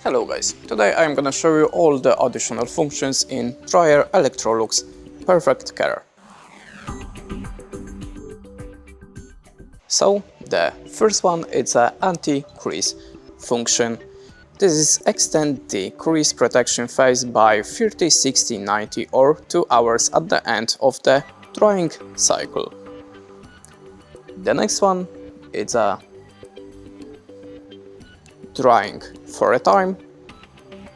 Hello guys, today I'm gonna show you all the additional functions in dryer Electrolux PerfectCare. So the first one is an anti-crease function. This is extend the crease protection phase by 30, 60, 90 or 2 hours at the end of the drying cycle. The next one is a drying for a time,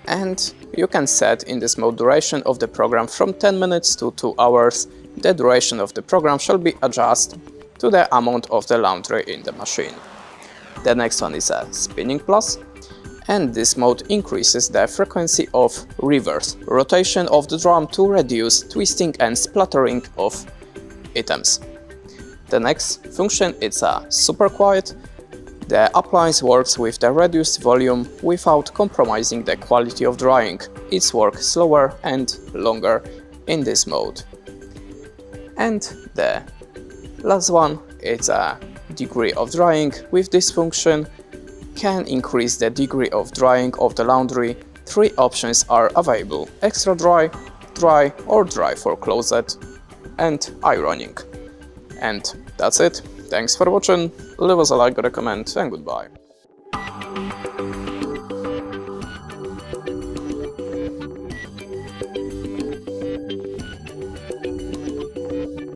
and you can set in this mode duration of the program from 10 minutes to 2 hours. The duration of the program shall be adjusted to the amount of the laundry in the machine. The next one is a spinning plus, and this mode increases the frequency of reverse rotation of the drum to reduce twisting and splattering of items. The next function is a super quiet. The appliance works with the reduced volume without compromising the quality of drying. It works slower and longer in this mode. And the last one is a degree of drying. With this function can increase the degree of drying of the laundry. 3 options are available: extra dry, dry or dry for closet and ironing. And that's it. Thanks for watching, leave us a like or a comment, and goodbye.